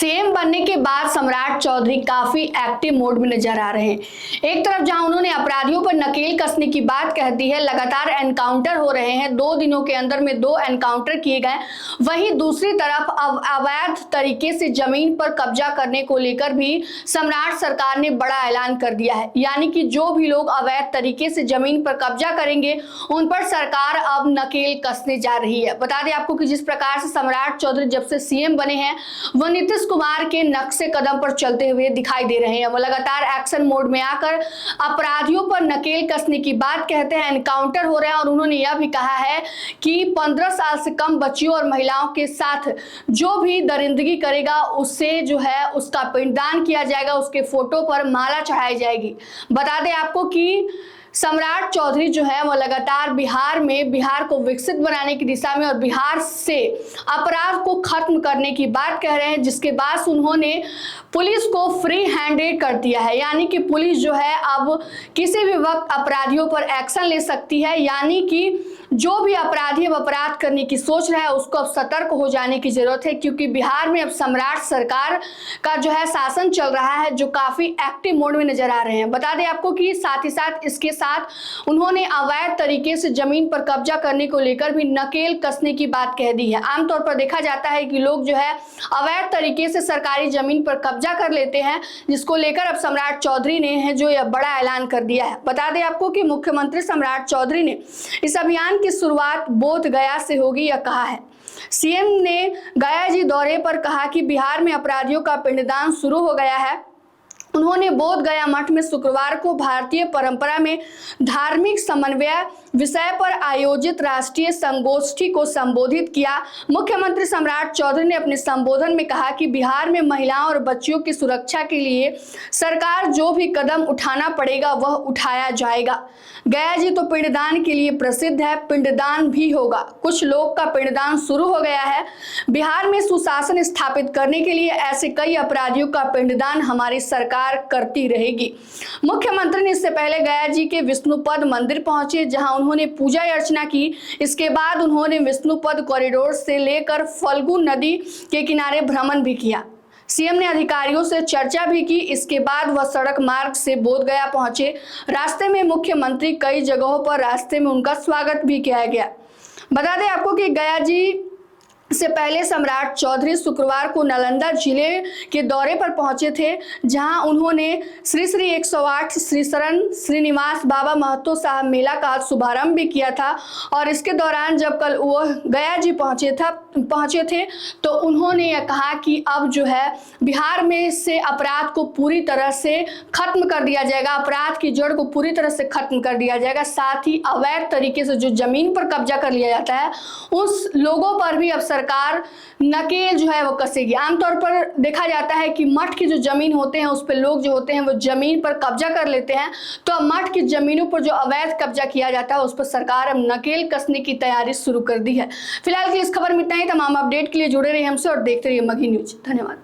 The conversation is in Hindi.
सीएम बनने के बाद सम्राट चौधरी काफी एक्टिव मोड में नजर आ रहे हैं। एक तरफ जहां उन्होंने अपराधियों पर नकेल कसने की बात कह दी है, लगातार एनकाउंटर हो रहे हैं, 2 दिनों के अंदर में 2 एनकाउंटर किए गए। वहीं दूसरी तरफ अवैध तरीके से जमीन पर कब्जा करने को लेकर भी सम्राट सरकार ने बड़ा ऐलान कर दिया है। यानी कि जो भी लोग अवैध तरीके से जमीन पर कब्जा करेंगे उन पर सरकार अब नकेल कसने जा रही है। बता दें आपको कि जिस प्रकार से सम्राट चौधरी जब से सीएम बने हैं वो नीतीश कुमार के नक्शे कदम पर चलते हुए दिखाई दे रहे हैं। वो लगातार एक्शन मोड में आकर अपराधियों पर नकेल कसने की बात कहते हैं, एनकाउंटर हो रहे हैं। और उन्होंने यह भी कहा है कि 15 साल से कम बच्चियों और महिलाओं के साथ जो भी दरिंदगी करेगा उससे जो है उसका पिंडदान किया जाएगा, उसके फोटो पर माला चढ़ाई जाएगी। बता दें आपको कि सम्राट चौधरी जो है वो लगातार बिहार को विकसित बनाने की दिशा में और बिहार से अपराध को खत्म करने की बात कह रहे हैं, जिसके बाद उन्होंने पुलिस को फ्री हैंडेड कर दिया है। यानी कि पुलिस जो है अब किसी भी वक्त अपराधियों पर एक्शन ले सकती है। यानी कि जो भी अपराधी अब अपराध करने की सोच रहा है उसको अब सतर्क हो जाने की जरूरत है, क्योंकि बिहार में अब सम्राट सरकार का जो है शासन चल रहा है, जो काफी एक्टिव मोड में नजर आ रहे हैं। बता दें आपको कि साथ ही साथ इसके साथ उन्होंने अवैध तरीके से जमीन पर कब्जा करने को लेकर भी नकेल कसने की बात कह दी है। आमतौर पर देखा जाता है कि लोग जो है अवैध तरीके से सरकारी जमीन पर कब्जा कर लेते हैं, जिसको लेकर अब सम्राट चौधरी ने है जो यह बड़ा ऐलान कर दिया है। बता दें आपको कि मुख्यमंत्री सम्राट चौधरी ने इस अभियान की शुरुआत बोध गया से होगी यह कहा है। सीएम ने गया जी दौरे पर कहा कि बिहार में अपराधियों का पिंडदान शुरू हो गया है। उन्होंने बोध गया मठ में शुक्रवार को भारतीय परंपरा में धार्मिक समन्वय विषय पर आयोजित राष्ट्रीय संगोष्ठी को संबोधित किया। मुख्यमंत्री सम्राट चौधरी ने अपने संबोधन में कहा कि बिहार में महिलाओं और बच्चियों की सुरक्षा के लिए सरकार जो भी कदम उठाना पड़ेगा वह उठाया जाएगा। गया जी तो पिंडदान के लिए प्रसिद्ध है, पिंडदान भी होगा। कुछ लोग का पिंडदान शुरू हो गया है। बिहार में सुशासन स्थापित करने के लिए ऐसे कई अपराधियों का पिंडदान हमारी सरकार करती रहेगी। मुख्यमंत्री ने इससे पहले गया जी के विष्णुपद मंदिर पहुंचे, जहां उन्होंने पूजा अर्चना की। इसके बाद उन्होंने विष्णुपद कॉरिडोर से लेकर फल्गु नदी के किनारे भ्रमण भी किया। सीएम ने अधिकारियों से चर्चा भी की। इसके बाद वह सड़क मार्ग से बोध गया पहुंचे। रास्ते में मुख्यमंत्री कई जगहों पर रास्ते में उनका स्वागत भी किया गया। बता दें आपको कि गया जी से पहले सम्राट चौधरी शुक्रवार को नालंदा जिले के दौरे पर पहुंचे थे, जहां उन्होंने श्री 108 श्री शरण श्रीनिवास बाबा महतो साहब मेला का शुभारंभ भी किया था। और इसके दौरान जब कल वो गया जी पहुंचे थे तो उन्होंने यह कहा कि अब जो है बिहार में से अपराध को पूरी तरह से खत्म कर दिया जाएगा, अपराध की जड़ को पूरी तरह से खत्म कर दिया जाएगा। साथ ही अवैध तरीके से जो जमीन पर कब्जा कर लिया जाता है उस लोगों पर भी अब सरकार नकेल जो है वो कसेगी। आमतौर पर देखा जाता है कि मठ की जो जमीन होते हैं उस पर लोग जो होते हैं वो जमीन पर कब्जा कर लेते हैं, तो अब मठ की जमीनों पर जो अवैध कब्जा किया जाता है उस पर सरकार अब नकेल कसने की तैयारी शुरू कर दी है। फिलहाल के इस खबर में इतना ही। तमाम अपडेट के लिए जुड़े रहिए हमसे और देखते रहिए मगही न्यूज। धन्यवाद।